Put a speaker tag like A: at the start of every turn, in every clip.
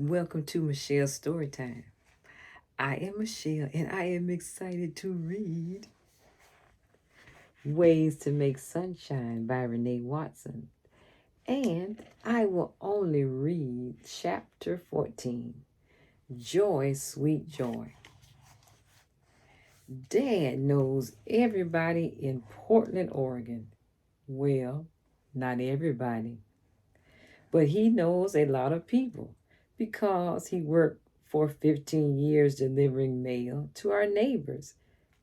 A: Welcome to Michelle's Storytime. I am Michelle and I am excited to read Ways to Make Sunshine by Renee Watson. And I will only read chapter 14, Joy, Sweet Joy. Dad knows everybody in Portland, Oregon. Well, not everybody, but he knows a lot of people because he worked for 15 years delivering mail to our neighbors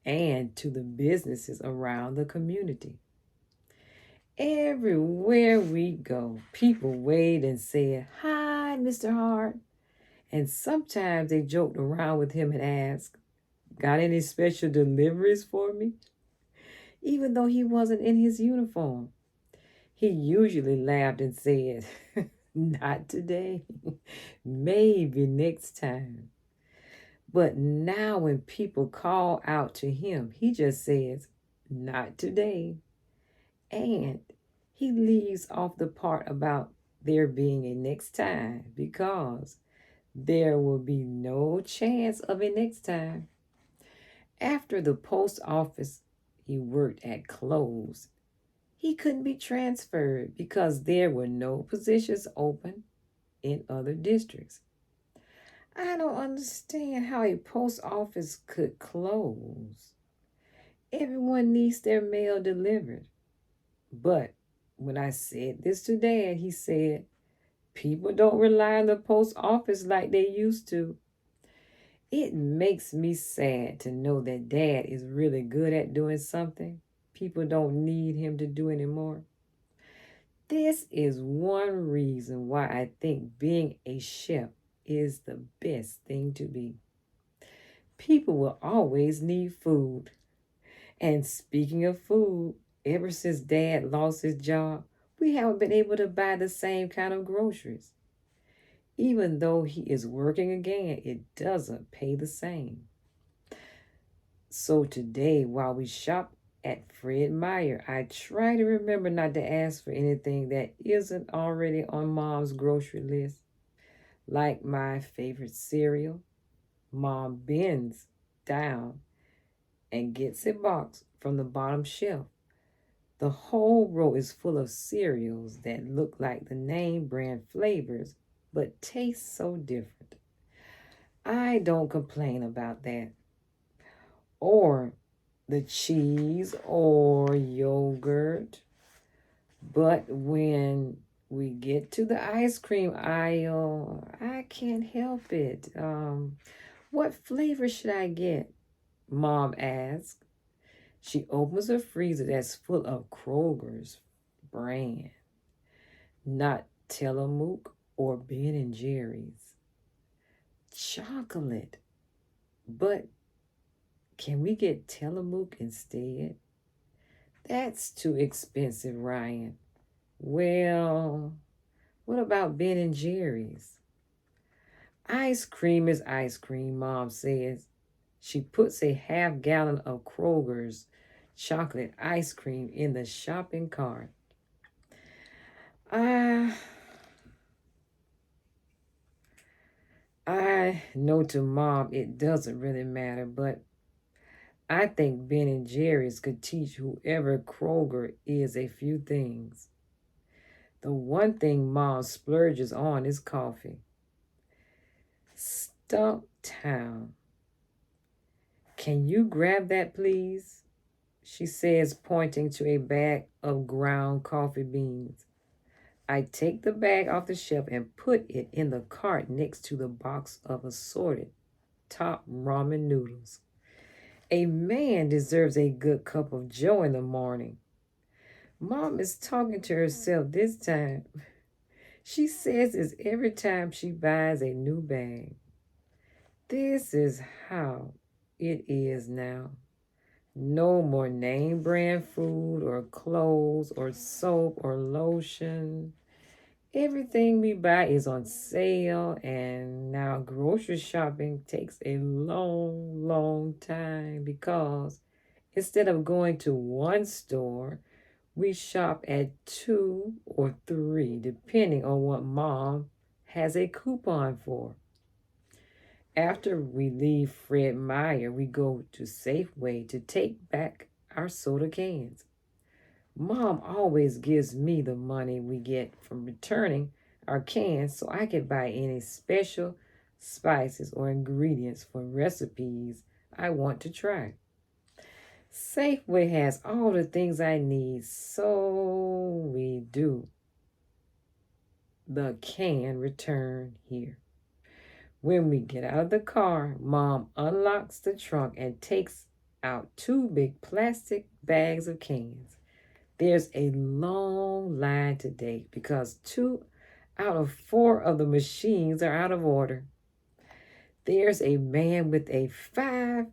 A: and to the businesses around the community. Everywhere we go, people waved and said, "Hi, Mr. Hart." And sometimes they joked around with him and asked, "Got any special deliveries for me?" Even though he wasn't in his uniform. He usually laughed and said, "Not today. Maybe next time." But now when people call out to him, he just says, "Not today." And he leaves off the part about there being a next time because there will be no chance of a next time. After the post office he worked at closed, he couldn't be transferred because there were no positions open in other districts. I don't understand how a post office could close. Everyone needs their mail delivered. But when I said this to Dad, he said, "People don't rely on the post office like they used to." It makes me sad to know that Dad is really good at doing something people don't need him to do anymore. This is one reason why I think being a chef is the best thing to be. People will always need food. And speaking of food, ever since Dad lost his job, we haven't been able to buy the same kind of groceries. Even though he is working again, it doesn't pay the same. So today, while we shop at Fred Meyer, I try to remember not to ask for anything that isn't already on Mom's grocery list. Like my favorite cereal, Mom bends down and gets a box from the bottom shelf. The whole row is full of cereals that look like the name brand flavors but taste so different. I don't complain about that. Or the cheese or yogurt. But when we get to the ice cream aisle, I can't help it. What flavor should I get? Mom asks. She opens a freezer that's full of Kroger's brand, not Tillamook or Ben and Jerry's. Chocolate. But can we get Tillamook instead? That's too expensive, Ryan. Well, what about Ben and Jerry's? Ice cream is ice cream, Mom says. She puts a half-gallon of Kroger's chocolate ice cream in the shopping cart. I know to Mom it doesn't really matter, but I think Ben and Jerry's could teach whoever Kroger is a few things. The one thing Mom splurges on is coffee. Stumptown. Can you grab that, please? She says, pointing to a bag of ground coffee beans. I take the bag off the shelf and put it in the cart next to the box of assorted top ramen noodles. A man deserves a good cup of joe in the morning. Mom is talking to herself this time. She says it's every time she buys a new bag. This is how it is now. No more name brand food or clothes or soap or lotion. Everything we buy is on sale, and now grocery shopping takes a long, long time because instead of going to one store, we shop at two or three, depending on what Mom has a coupon for. After we leave Fred Meyer, we go to Safeway to take back our soda cans. Mom always gives me the money we get from returning our cans so I can buy any special spices or ingredients for recipes I want to try. Safeway has all the things I need, so we do the can return here. When we get out of the car, Mom unlocks the trunk and takes out two big plastic bags of cans. There's a long line today because 2 out of 4 of the machines are out of order. There's a man with a 5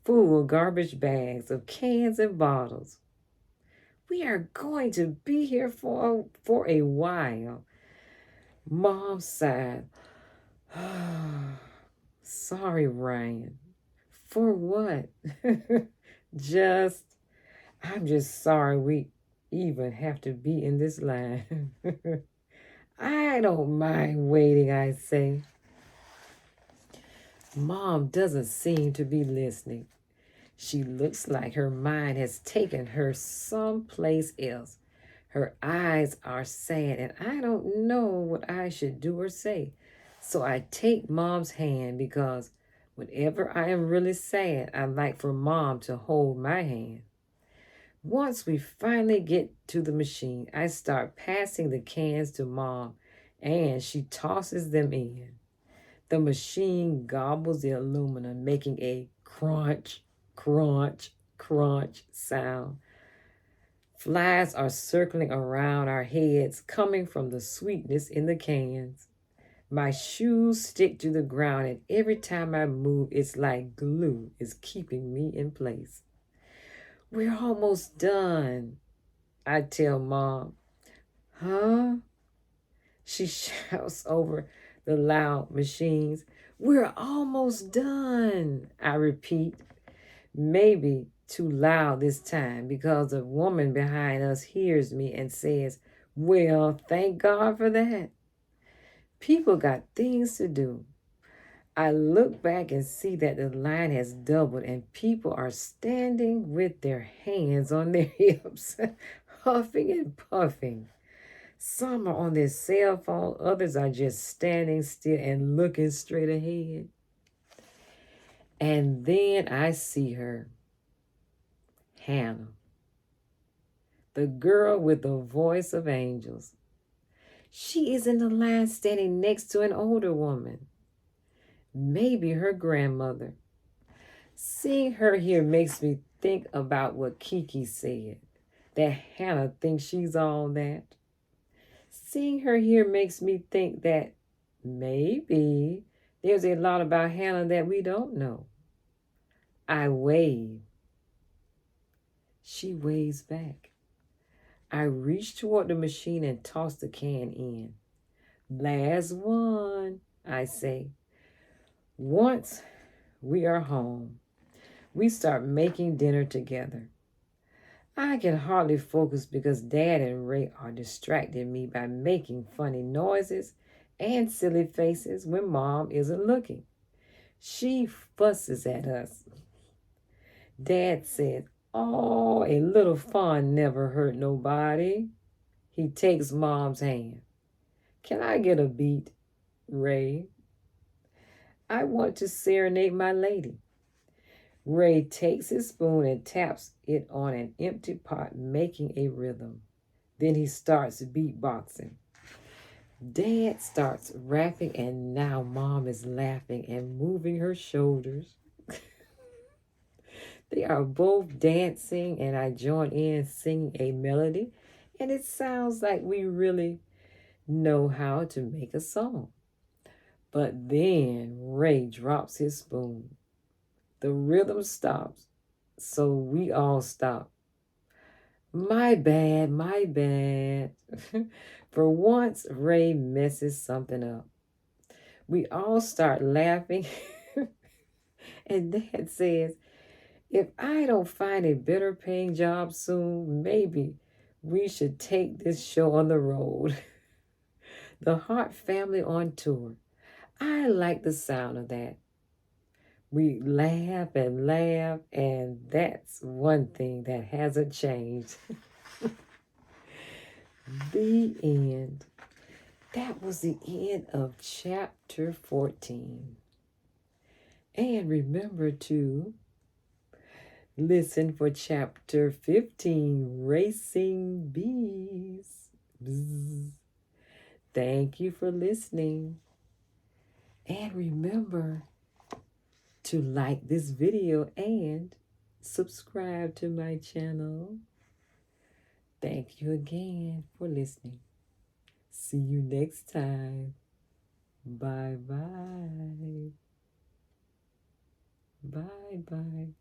A: full garbage bags of cans and bottles. We are going to be here for a while. Mom sighed. Sorry, Ryan. For what? I'm just sorry we even have to be in this line. I don't mind waiting, I say. Mom doesn't seem to be listening. She looks like her mind has taken her someplace else. Her eyes are sad, and I don't know what I should do or say. So I take Mom's hand because whenever I am really sad, I like for Mom to hold my hand. Once we finally get to the machine, I start passing the cans to Mom, and she tosses them in. The machine gobbles the aluminum, making a crunch, crunch, crunch sound. Flies are circling around our heads, coming from the sweetness in the cans. My shoes stick to the ground, and every time I move, it's like glue is keeping me in place. We're almost done, I tell Mom. Huh? She shouts over the loud machines. We're almost done, I repeat. Maybe too loud this time because the woman behind us hears me and says, well, thank God for that. People got things to do. I look back and see that the line has doubled and people are standing with their hands on their hips, huffing and puffing. Some are on their cell phone, others are just standing still and looking straight ahead. And then I see her, Hannah, the girl with the voice of angels. She is in the line standing next to an older woman, maybe her grandmother. Seeing her here makes me think about what Kiki said, that Hannah thinks she's all that. Seeing her here makes me think that maybe there's a lot about Hannah that we don't know. I wave. She waves back. I reach toward the machine and toss the can in. Last one, I say. Once we are home, we start making dinner together. I can hardly focus because Dad and Ray are distracting me by making funny noises and silly faces when Mom isn't looking. She fusses at us. Dad says, oh, a little fun never hurt nobody. He takes Mom's hand. Can I get a beat, Ray? I want to serenade my lady. Ray takes his spoon and taps it on an empty pot, making a rhythm. Then he starts beatboxing. Dad starts rapping, and now Mom is laughing and moving her shoulders. They are both dancing, and I join in singing a melody, and it sounds like we really know how to make a song. But then Ray drops his spoon. The rhythm stops, so we all stop. My bad, my bad. For once, Ray messes something up. We all start laughing, and Dad says, if I don't find a better paying job soon, maybe we should take this show on the road. The Hart family on tour. I like the sound of that. We laugh, and that's one thing that hasn't changed. The end. That was the end of chapter 14. And remember to listen for chapter 15, Racing Bees. Bzz. Thank you for listening. And remember to like this video and subscribe to my channel. Thank you again for listening. See you next time. Bye-bye. Bye-bye.